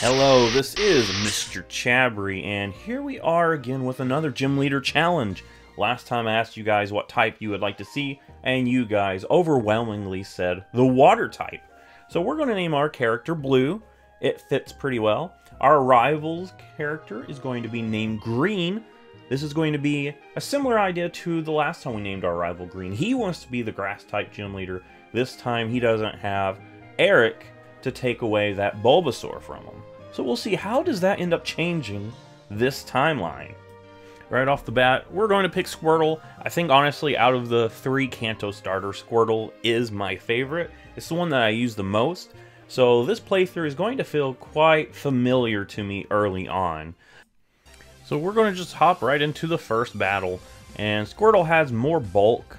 Hello, this is MrChabry, and here we are again with another Gym Leader Challenge. Last time I asked you guys what type you would like to see, and you guys overwhelmingly said the water type. So we're going to name our character Blue. It fits pretty well. Our rival's character is going to be named Green. This is going to be a similar idea to the last time we named our rival Green. He wants to be the grass type gym leader. This time he doesn't have Eric to take away that Bulbasaur from him. So we'll see, how does that end up changing this timeline? Right off the bat, we're going to pick Squirtle. I think honestly, out of the 3 Kanto starters, Squirtle is my favorite. It's the one that I use the most. So this playthrough is going to feel quite familiar to me early on. So we're going to just hop right into the first battle. And Squirtle has more bulk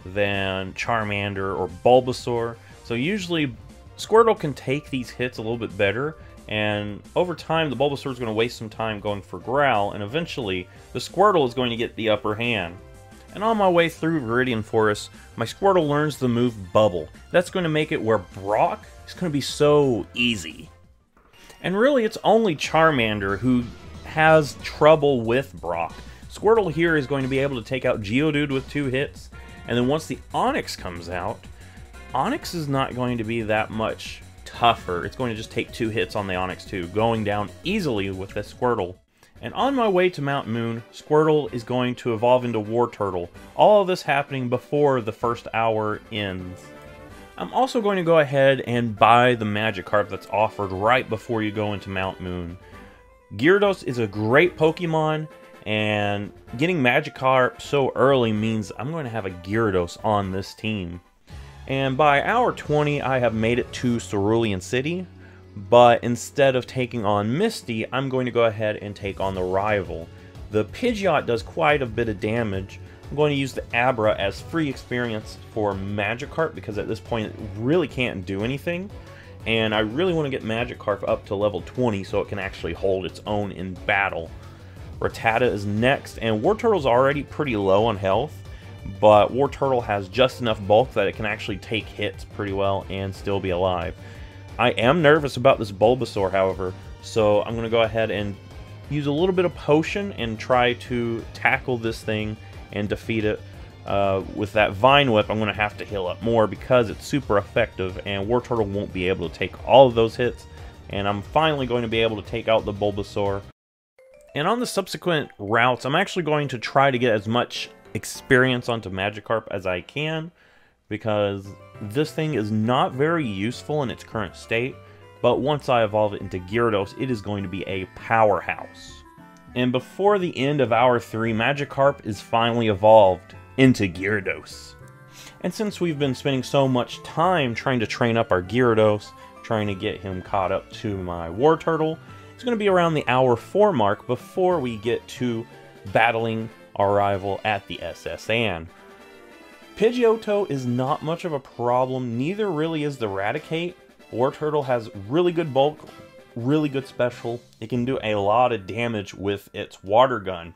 than Charmander or Bulbasaur. So usually Squirtle can take these hits a little bit better. And over time, the Bulbasaur is going to waste some time going for Growl, and eventually, the Squirtle is going to get the upper hand. And on my way through Viridian Forest, my Squirtle learns the move Bubble. That's going to make it where Brock is going to be so easy. And really, it's only Charmander who has trouble with Brock. Squirtle here is going to be able to take out Geodude with 2 hits, and then once the Onix comes out, Onix is not going to be that much tougher. It's going to just take 2 hits on the Onix too, going down easily with this Squirtle. And on my way to Mount Moon, Squirtle is going to evolve into Wartortle. All of this happening before the first hour ends. I'm also going to go ahead and buy the Magikarp that's offered right before you go into Mount Moon. Gyarados is a great Pokemon, and getting Magikarp so early means I'm going to have a Gyarados on this team. And by hour 20, I have made it to Cerulean City, but instead of taking on Misty, I'm going to go ahead and take on the rival. The Pidgeot does quite a bit of damage. I'm going to use the Abra as free experience for Magikarp, because at this point it really can't do anything. And I really want to get Magikarp up to level 20 so it can actually hold its own in battle. Rattata is next, and Wartortle's already pretty low on health, but Wartortle has just enough bulk that it can actually take hits pretty well and still be alive. I am nervous about this Bulbasaur, however, so I'm going to go ahead and use a little bit of potion and try to tackle this thing and defeat it. With that Vine Whip, I'm going to have to heal up more because it's super effective, and Wartortle won't be able to take all of those hits, and I'm finally going to be able to take out the Bulbasaur. And on the subsequent routes, I'm actually going to try to get as much experience onto Magikarp as I can, because this thing is not very useful in its current state, but once I evolve it into Gyarados, it is going to be a powerhouse. And before the end of hour 3, Magikarp is finally evolved into Gyarados. And since we've been spending so much time trying to train up our Gyarados, trying to get him caught up to my Wartortle, it's going to be around the hour 4 mark before we get to battling our rival at the SS Anne. Pidgeotto is not much of a problem, neither really is the Raticate. Wartortle has really good bulk, really good special. It can do a lot of damage with its water gun.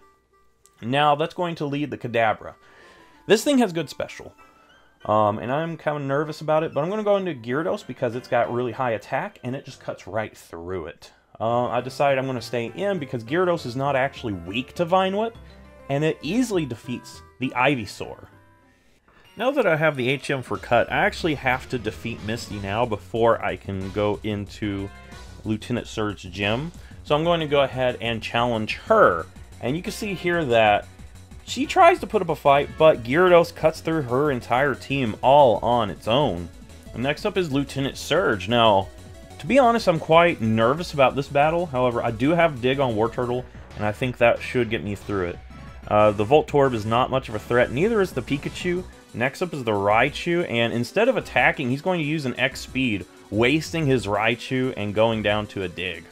Now that's going to lead the Kadabra. This thing has good special, and I'm kind of nervous about it, but I'm going to go into Gyarados because it's got really high attack and it just cuts right through it. I decided I'm going to stay in because Gyarados is not actually weak to Vine Whip, and it easily defeats the Ivysaur. Now that I have the HM for cut, I actually have to defeat Misty now before I can go into Lieutenant Surge's gym. So I'm going to go ahead and challenge her. And you can see here that she tries to put up a fight, but Gyarados cuts through her entire team all on its own. And next up is Lieutenant Surge. Now, to be honest, I'm quite nervous about this battle. However, I do have Dig on Wartortle, and I think that should get me through it. The Voltorb is not much of a threat, neither is the Pikachu. Next up is the Raichu, and instead of attacking, he's going to use an X speed, wasting his Raichu and going down to a Dig.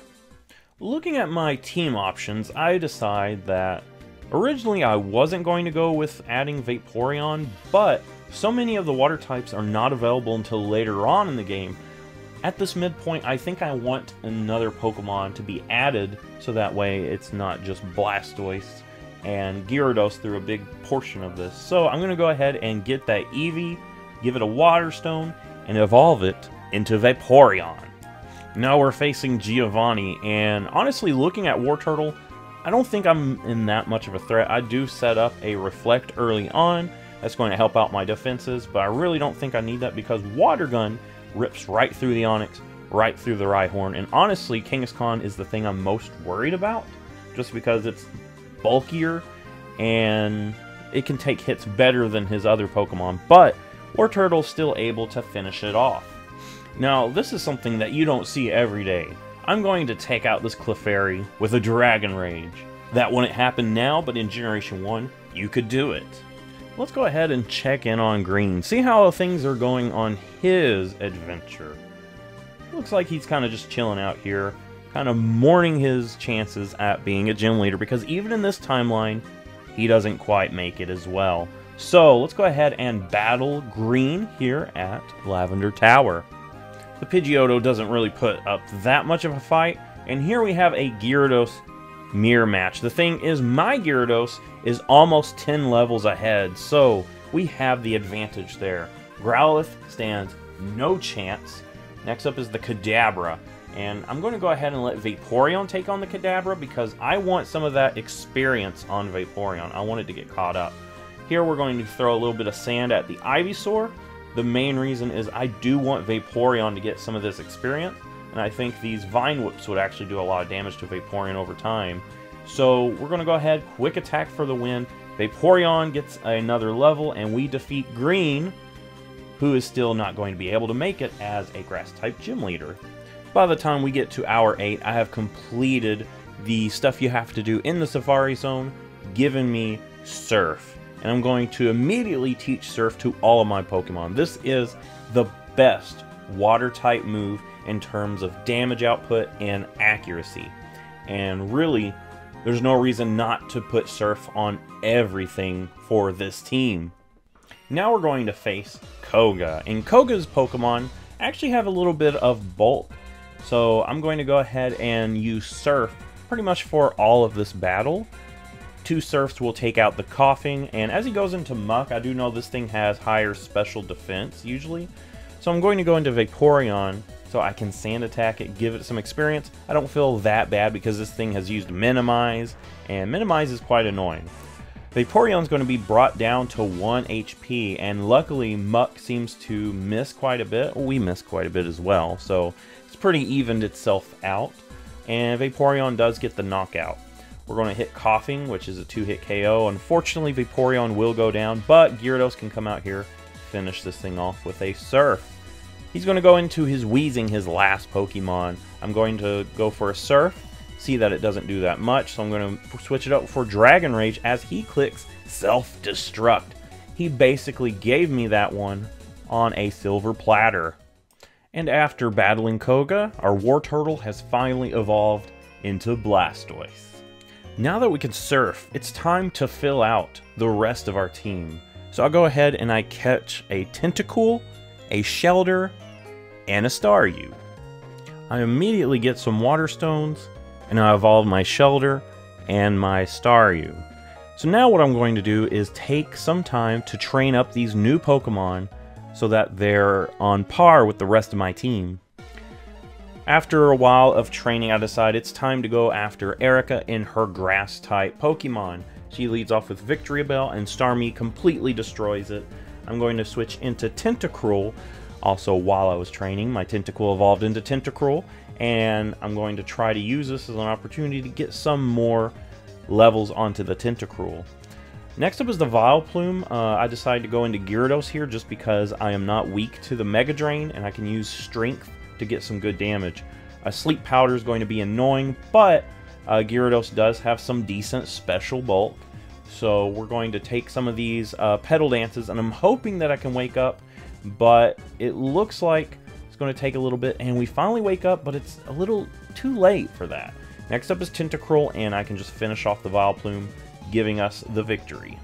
Looking at my team options, I decide that originally I wasn't going to go with adding Vaporeon, but so many of the water types are not available until later on in the game. At this midpoint, I think I want another Pokemon to be added, so that way it's not just Blastoise and Gyarados through a big portion of this. So I'm going to go ahead and get that Eevee, give it a Water Stone, and evolve it into Vaporeon. Now we're facing Giovanni, and honestly, looking at War Turtle, I don't think I'm in that much of a threat. I do set up a Reflect early on. That's going to help out my defenses, but I really don't think I need that because Water Gun rips right through the Onyx, right through the Rhyhorn, and honestly, Kangaskhan is the thing I'm most worried about, just because it's bulkier, and it can take hits better than his other Pokemon, but War Turtle's still able to finish it off. Now, this is something that you don't see every day. I'm going to take out this Clefairy with a Dragon Rage. That wouldn't happen now, but in Generation 1, you could do it. Let's go ahead and check in on Green. See how things are going on his adventure. Looks like he's kind of just chilling out here, kind of mourning his chances at being a gym leader, because even in this timeline, he doesn't quite make it as well. So, let's go ahead and battle Green here at Lavender Tower. The Pidgeotto doesn't really put up that much of a fight, and here we have a Gyarados mirror match. The thing is, my Gyarados is almost 10 levels ahead, so we have the advantage there. Growlithe stands no chance. Next up is the Kadabra, and I'm going to go ahead and let Vaporeon take on the Kadabra because I want some of that experience on Vaporeon. I want it to get caught up. Here we're going to throw a little bit of sand at the Ivysaur. The main reason is I do want Vaporeon to get some of this experience, and I think these Vine Whips would actually do a lot of damage to Vaporeon over time. So we're going to go ahead, quick attack for the win. Vaporeon gets another level, and we defeat Green, who is still not going to be able to make it as a Grass-type gym leader. By the time we get to Hour 8, I have completed the stuff you have to do in the Safari Zone, giving me Surf. And I'm going to immediately teach Surf to all of my Pokemon. This is the best Water-type move in terms of damage output and accuracy. And really, there's no reason not to put Surf on everything for this team. Now we're going to face Koga. And Koga's Pokemon actually have a little bit of bulk. So I'm going to go ahead and use Surf pretty much for all of this battle. 2 Surfs will take out the Coughing, and as he goes into Muck, I do know this thing has higher special defense, usually. So I'm going to go into Vaporeon, so I can Sand Attack it, give it some experience. I don't feel that bad because this thing has used Minimize, and Minimize is quite annoying. Vaporeon's going to be brought down to 1 HP, and luckily Muck seems to miss quite a bit. Well, we miss quite a bit as well, so it's pretty evened itself out. And Vaporeon does get the knockout. We're going to hit Coughing, which is a 2-hit KO. Unfortunately, Vaporeon will go down, but Gyarados can come out here, finish this thing off with a Surf. He's going to go into his Weezing, his last Pokemon. I'm going to go for a Surf, see that it doesn't do that much, so I'm going to switch it up for Dragon Rage as he clicks Self-Destruct. He basically gave me that one on a silver platter. And after battling Koga, our War Turtle has finally evolved into Blastoise. Now that we can Surf, it's time to fill out the rest of our team. So I'll go ahead and I catch a Tentacool, a Shelder, and a Staryu. I immediately get some Water Stones, and I evolve my Shelder and my Staryu. So now what I'm going to do is take some time to train up these new Pokemon so that they're on par with the rest of my team. After a while of training, I decide it's time to go after Erica in her Grass-type Pokemon. She leads off with Victreebel, and Starmie completely destroys it. I'm going to switch into Tentacruel. Also, while I was training, my Tentacool evolved into Tentacruel, and I'm going to try to use this as an opportunity to get some more levels onto the Tentacruel. Next up is the Vileplume. I decided to go into Gyarados here just because I am not weak to the Mega Drain, and I can use Strength to get some good damage. A Sleep Powder is going to be annoying, but Gyarados does have some decent special bulk. So we're going to take some of these Petal Dances, and I'm hoping that I can wake up, but it looks like it's going to take a little bit, and we finally wake up, but it's a little too late for that. Next up is Tentacruel, and I can just finish off the Vileplume, giving us the victory.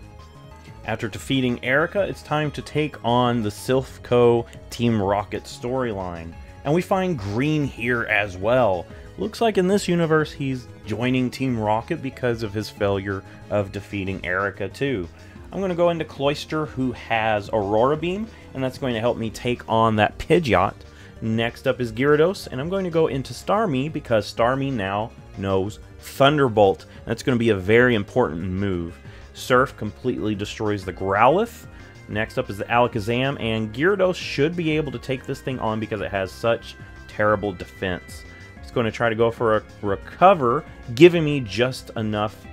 After defeating Erica, it's time to take on the Silph Team Rocket storyline. And we find Green here as well. Looks like in this universe he's joining Team Rocket because of his failure of defeating Erica too. I'm going to go into Cloyster, who has Aurora Beam, and that's going to help me take on that Pidgeot. Next up is Gyarados, and I'm going to go into Starmie because Starmie now knows Thunderbolt. That's going to be a very important move. Surf completely destroys the Growlithe. Next up is the Alakazam, and Gyarados should be able to take this thing on because it has such terrible defense. It's going to try to go for a recover, giving me just enough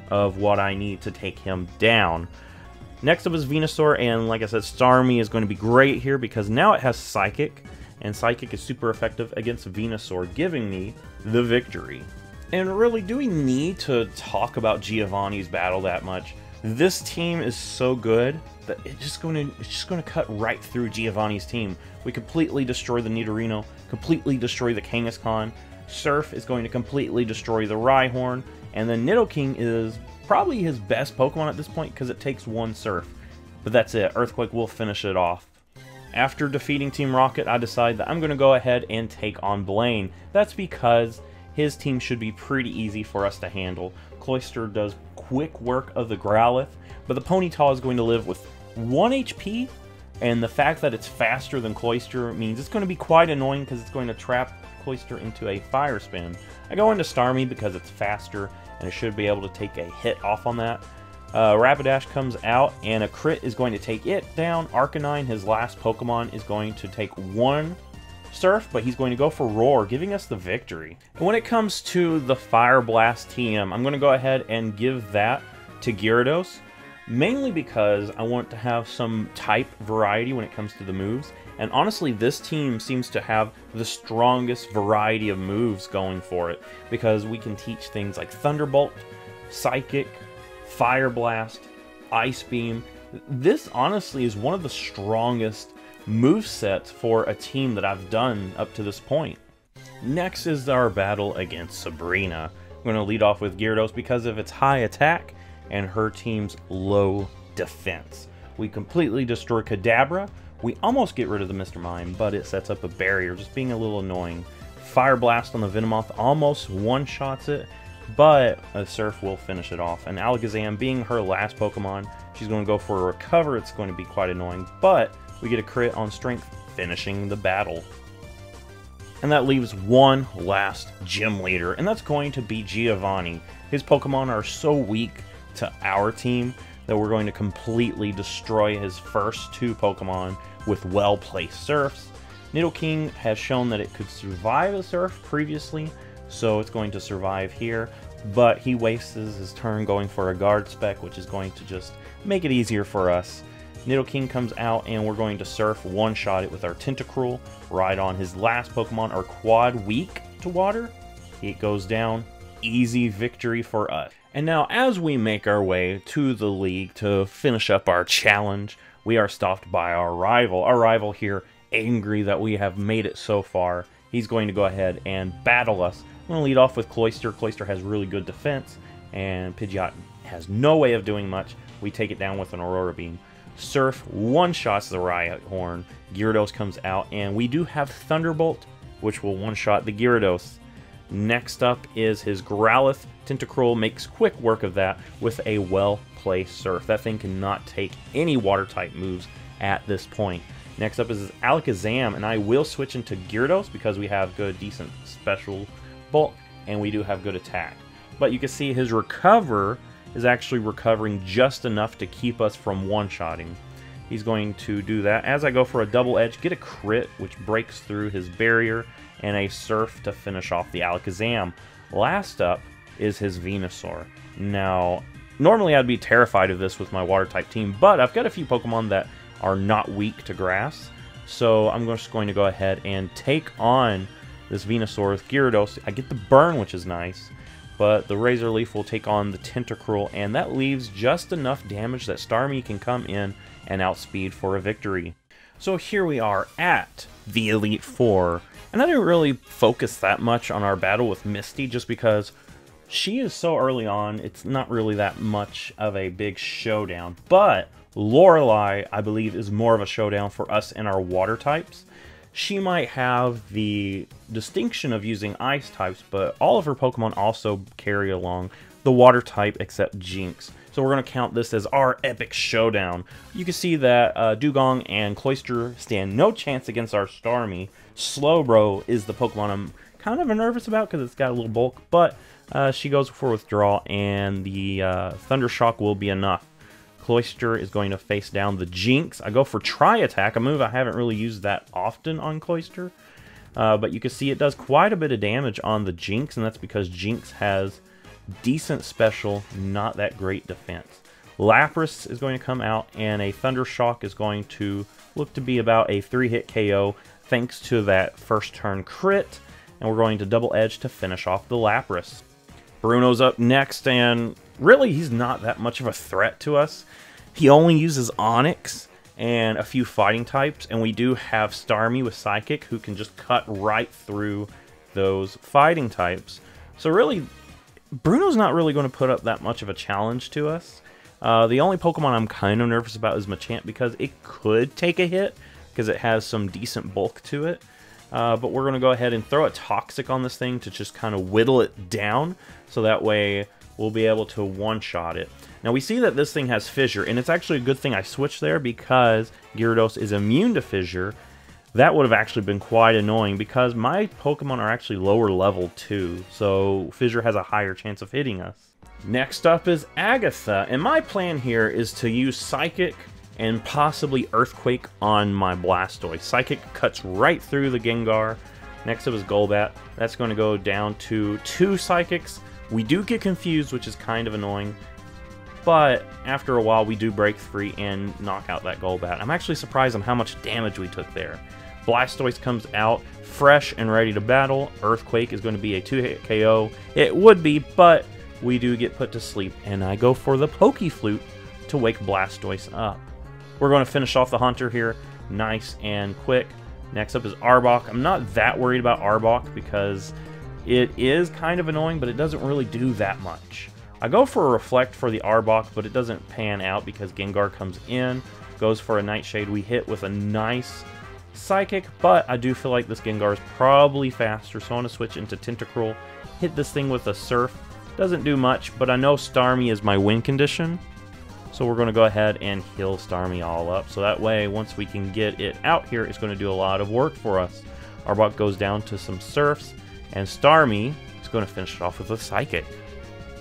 of what I need to take him down. Next up is Venusaur, and like I said, Starmie is going to be great here because now it has Psychic, and Psychic is super effective against Venusaur, giving me the victory. And really, do we need to talk about Giovanni's battle that much? This team is so good that it's just going to cut right through Giovanni's team. We completely destroy the Nidorino, completely destroy the Kangaskhan. Surf is going to completely destroy the Rhyhorn, and then Nidoking is probably his best Pokemon at this point because it takes one Surf. But that's it. Earthquake will finish it off. After defeating Team Rocket, I decide that I'm going to go ahead and take on Blaine. That's because his team should be pretty easy for us to handle. Cloyster does quick work of the Growlithe, but the Ponyta is going to live with 1 HP, and the fact that it's faster than Cloyster means it's going to be quite annoying because it's going to trap Cloyster into a Fire Spin. I go into Starmie because it's faster, and it should be able to take a hit off on that. Rapidash comes out, and a crit is going to take it down. Arcanine, his last Pokemon, is going to take 1 Surf, but he's going to go for Roar, giving us the victory. And when it comes to the Fire Blast TM, I'm going to go ahead and give that to Gyarados, mainly because I want to have some type variety when it comes to the moves. And honestly, this team seems to have the strongest variety of moves going for it, because we can teach things like Thunderbolt, Psychic, Fire Blast, Ice Beam. This honestly is one of the strongest movesets for a team that I've done up to this point. Next is our battle against Sabrina. I'm going to lead off with Gyarados because of its high attack and her team's low defense. We completely destroy Kadabra. We almost get rid of the Mr. Mime, but it sets up a barrier, just being a little annoying. Fire Blast on the Venomoth almost one-shots it, but a Surf will finish it off. And Alakazam, being her last Pokemon, she's going to go for a recover. It's going to be quite annoying, but we get a crit on Strength, finishing the battle. And that leaves one last gym leader, and that's going to be Giovanni. His Pokemon are so weak to our team that we're going to completely destroy his first 2 Pokemon with well-placed Surfs. Nidoking has shown that it could survive a Surf previously, so it's going to survive here, but he wastes his turn going for a Guard Spec, which is going to just make it easier for us. Nidoking comes out, and we're going to Surf one-shot it with our Tentacruel right on his last Pokemon, our Quad weak to water. It goes down. Easy victory for us. And now, as we make our way to the league to finish up our challenge, we are stopped by our rival. Our rival here, angry that we have made it so far. He's going to go ahead and battle us. I'm going to lead off with Cloyster. Cloyster has really good defense, and Pidgeot has no way of doing much. We take it down with an Aurora Beam. Surf one-shots the Rhyhorn. Gyarados comes out, and we do have Thunderbolt, which will one-shot the Gyarados. Next up is his Growlithe. Tentacruel makes quick work of that with a well-placed Surf. That thing cannot take any Water-type moves at this point. Next up is his Alakazam, and I will switch into Gyarados because we have good, decent special bulk, and we do have good attack. But you can see his Recover is actually recovering just enough to keep us from one-shotting. He's going to do that. As I go for a double edge, get a crit, which breaks through his barrier, and a Surf to finish off the Alakazam. Last up is his Venusaur. Now, normally I'd be terrified of this with my Water-type team, but I've got a few Pokemon that are not weak to Grass, so I'm just going to go ahead and take on this Venusaur with Gyarados. I get the Burn, which is nice, but the Razor Leaf will take on the Tentacruel, and that leaves just enough damage that Starmie can come in and outspeed for a victory. So here we are at the Elite Four, and I didn't really focus that much on our battle with Misty just because she is so early on, it's not really that much of a big showdown, but Lorelei, I believe, is more of a showdown for us in our water types. She might have the distinction of using ice types, but all of her Pokemon also carry along the water type except Jinx. So we're going to count this as our epic showdown. You can see that Dugong and Cloyster stand no chance against our Starmie. Slowbro is the Pokemon I'm kind of nervous about because it's got a little bulk, but she goes for withdrawal, and the Thunder Shock will be enough. Cloyster is going to face down the Jinx. I go for Tri Attack, a move I haven't really used that often on Cloyster. But you can see it does quite a bit of damage on the Jinx, and that's because Jinx has decent special, not that great defense. Lapras is going to come out, and a Thunder Shock is going to look to be about a 3-hit KO thanks to that first turn crit, and we're going to double edge to finish off the Lapras. Bruno's up next, and really he's not that much of a threat to us. He only uses Onix and a few fighting types, and we do have Starmie with Psychic who can just cut right through those fighting types. So really, Bruno's not really going to put up that much of a challenge to us. The only Pokemon I'm kind of nervous about is Machamp because it could take a hit because it has some decent bulk to it. But we're going to go ahead and throw a Toxic on this thing to just kind of whittle it down, so that way we'll be able to one-shot it. Now we see that this thing has Fissure, and it's actually a good thing I switched there because Gyarados is immune to Fissure. That would have actually been quite annoying because my Pokemon are actually lower level too, so Fissure has a higher chance of hitting us. Next up is Agatha, and my plan here is to use Psychic and possibly Earthquake on my Blastoise. Psychic cuts right through the Gengar. Next up is Golbat. That's going to go down to 2 Psychics. We do get confused, which is kind of annoying, but after a while we do break free and knock out that Golbat. I'm actually surprised on how much damage we took there. Blastoise comes out fresh and ready to battle. Earthquake is going to be a 2-hit KO. It would be, but we do get put to sleep, and I go for the Pokeflute to wake Blastoise up. We're going to finish off the Hunter here, nice and quick. Next up is Arbok. I'm not that worried about Arbok because it is kind of annoying, but it doesn't really do that much. I go for a Reflect for the Arbok, but it doesn't pan out because Gengar comes in, goes for a Nightshade. We hit with a nice Psychic, but I do feel like this Gengar is probably faster, so I want to switch into Tentacruel, hit this thing with a Surf. Doesn't do much, but I know Starmie is my win condition. So we're going to go ahead and heal Starmie all up. So that way, once we can get it out here, it's going to do a lot of work for us. Arbok goes down to some Surfs, and Starmie is going to finish it off with a Psychic.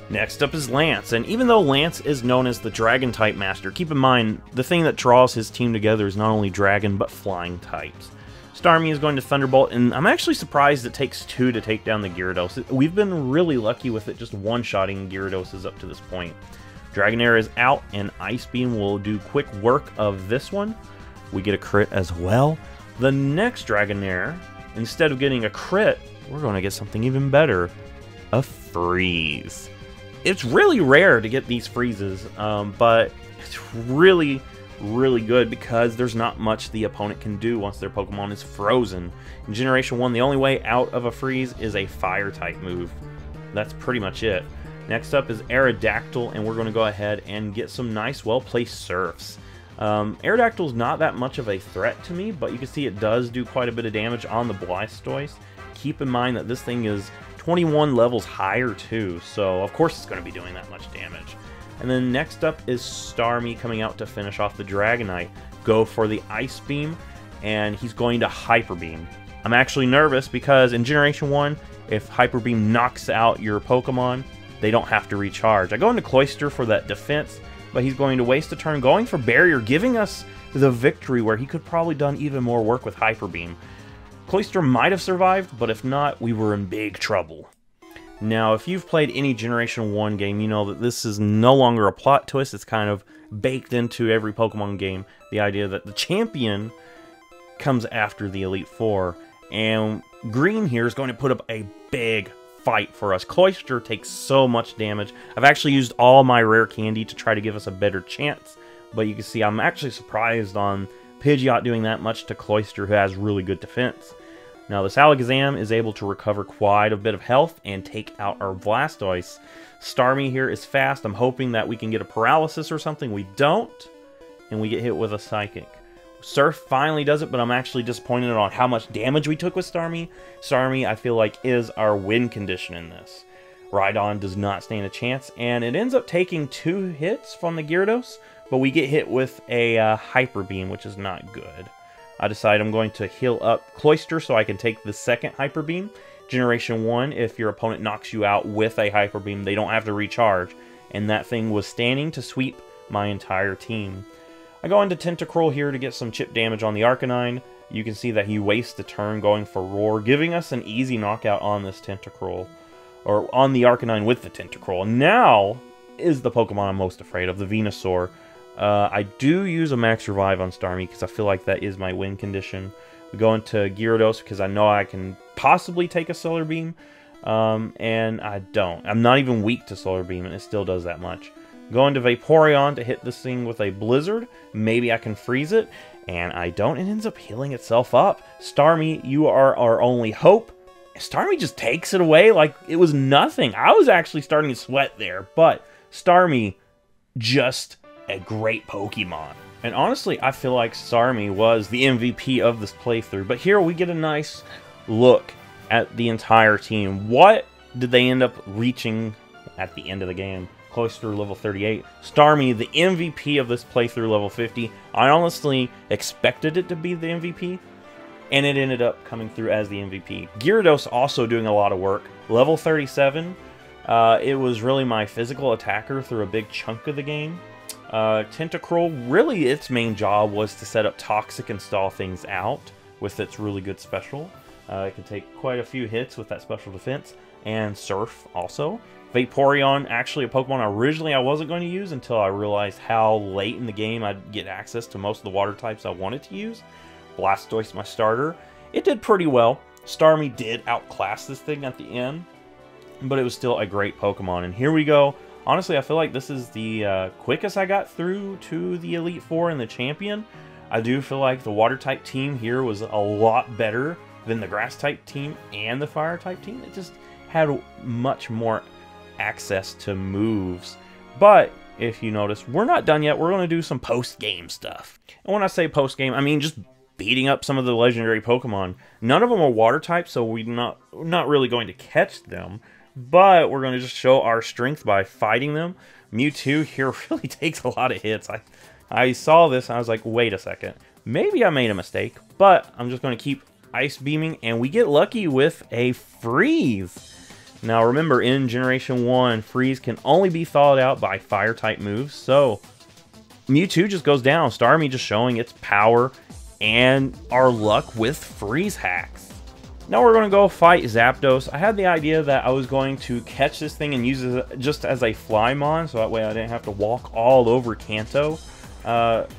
Next up is Lance, and even though Lance is known as the Dragon-type master, keep in mind, the thing that draws his team together is not only Dragon, but Flying types. Starmie is going to Thunderbolt, and I'm actually surprised it takes 2 to take down the Gyarados. We've been really lucky with it just one-shotting Gyaradoses up to this point. Dragonair is out, and Ice Beam will do quick work of this one. We get a crit as well. The next Dragonair, instead of getting a crit, we're going to get something even better. A Freeze. It's really rare to get these freezes, but it's really good because there's not much the opponent can do once their Pokemon is frozen. In Generation 1, the only way out of a freeze is a Fire-type move. That's pretty much it. Next up is Aerodactyl, and we're going to go ahead and get some nice, well-placed Surfs. Aerodactyl's not that much of a threat to me, but you can see it does do quite a bit of damage on the Blastoise. Keep in mind that this thing is 21 levels higher too, so of course it's going to be doing that much damage. And then next up is Starmie coming out to finish off the Dragonite. Go for the Ice Beam, and he's going to Hyper Beam. I'm actually nervous because in Generation 1, if Hyper Beam knocks out your Pokemon, they don't have to recharge. I go into Cloyster for that defense, but he's going to waste a turn going for Barrier, giving us the victory where he could probably done even more work with Hyper Beam. Cloyster might have survived, but if not, we were in big trouble. Now, if you've played any Generation 1 game, you know that this is no longer a plot twist. It's kind of baked into every Pokemon game. The idea that the champion comes after the Elite Four. And Green here is going to put up a big fight for us. Cloyster takes so much damage. I've actually used all my rare candy to try to give us a better chance. But you can see I'm actually surprised on Pidgeot doing that much to Cloyster, who has really good defense. Now, this Alakazam is able to recover quite a bit of health and take out our Blastoise. Starmie here is fast. I'm hoping that we can get a Paralysis or something. We don't, and we get hit with a Psychic. Surf finally does it, but I'm actually disappointed on how much damage we took with Starmie. Starmie, I feel like, is our win condition in this. Rhydon does not stand a chance, and it ends up taking 2 hits from the Gyarados, but we get hit with a Hyper Beam, which is not good. I decide I'm going to heal up Cloyster so I can take the second Hyper Beam. Generation 1, if your opponent knocks you out with a Hyper Beam, they don't have to recharge, and that thing was standing to sweep my entire team. I go into Tentacruel here to get some chip damage on the Arcanine. You can see that he wastes a turn going for Roar, giving us an easy knockout on this Tentacruel. Or on the Arcanine with the Tentacruel. Now is the Pokemon I'm most afraid of, the Venusaur. I do use a Max Revive on Starmie because I feel like that is my win condition. We go into Gyarados because I know I can possibly take a Solar Beam. And I don't. I'm not even weak to Solar Beam and it still does that much. Go into Vaporeon to hit this thing with a Blizzard. Maybe I can freeze it. And I don't. It ends up healing itself up. Starmie, you are our only hope. Starmie just takes it away like it was nothing. I was actually starting to sweat there. But Starmie, just a great Pokemon. And honestly, I feel like Starmie was the MVP of this playthrough. But here we get a nice look at the entire team. What did they end up reaching at the end of the game? Cloyster level 38. Starmie, the MVP of this playthrough, level 50. I honestly expected it to be the MVP, and it ended up coming through as the MVP. Gyarados also doing a lot of work. Level 37. It was really my physical attacker through a big chunk of the game. Tentacruel, really its main job was to set up Toxic and stall things out with its really good special. It can take quite a few hits with that special defense, and Surf also. Vaporeon, actually a Pokemon originally I wasn't going to use until I realized how late in the game I'd get access to most of the water types I wanted to use. Blastoise, my starter. It did pretty well. Starmie did outclass this thing at the end, but it was still a great Pokemon. And here we go. Honestly, I feel like this is the quickest I got through to the Elite Four and the Champion. I do feel like the Water-type team here was a lot better than the Grass-type team and the Fire-type team. It just had much more access to moves. But if you notice, we're not done yet. We're going to do some post-game stuff. And when I say post-game, I mean just beating up some of the legendary Pokemon. None of them are water types, so we're not really going to catch them. But we're going to just show our strength by fighting them. Mewtwo here really takes a lot of hits. I saw this and I was like, wait a second. Maybe I made a mistake. But I'm just going to keep Ice Beaming. And we get lucky with a Freeze. Now remember, in Generation 1, Freeze can only be thawed out by Fire-type moves. So Mewtwo just goes down. Starmie just showing its power and our luck with Freeze hacks. Now we're going to go fight Zapdos. I had the idea that I was going to catch this thing and use it just as a Flymon, so that way I didn't have to walk all over Kanto.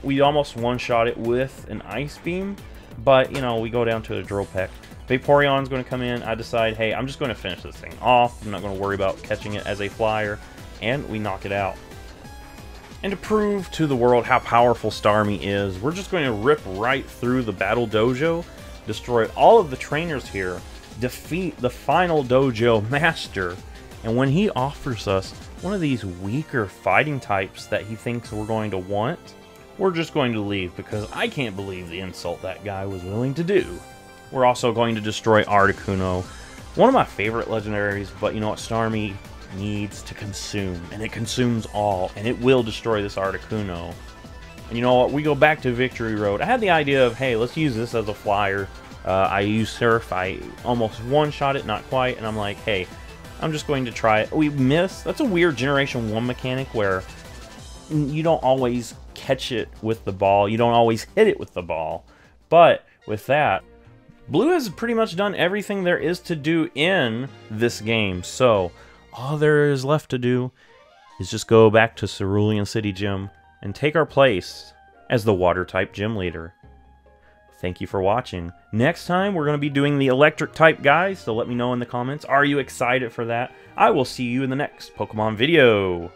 We almost one-shot it with an Ice Beam, but, you know, we go down to a Drill Peck. Vaporeon's going to come in. I decide, hey, I'm just going to finish this thing off. I'm not going to worry about catching it as a flyer, and we knock it out. And to prove to the world how powerful Starmie is, we're just going to rip right through the Battle Dojo, destroy all of the trainers here, defeat the final Dojo Master, and when he offers us one of these weaker fighting types that he thinks we're going to want, we're just going to leave because I can't believe the insult that guy was willing to do. We're also going to destroy Articuno, one of my favorite legendaries, but you know what, Starmie needs to consume, and it consumes all, and it will destroy this Articuno. And you know what, we go back to Victory Road. I had the idea of, hey, let's use this as a flyer. I use Surf, I almost one-shot it, not quite, and I'm like, hey, I'm just going to try it. We missed. That's a weird Generation 1 mechanic where you don't always catch it with the ball, you don't always hit it with the ball. But with that, Blue has pretty much done everything there is to do in this game, so all there is left to do is just go back to Cerulean City Gym and take our place as the Water-type gym leader. Thank you for watching. Next time, we're going to be doing the Electric-type guys, so let me know in the comments. Are you excited for that? I will see you in the next Pokemon video.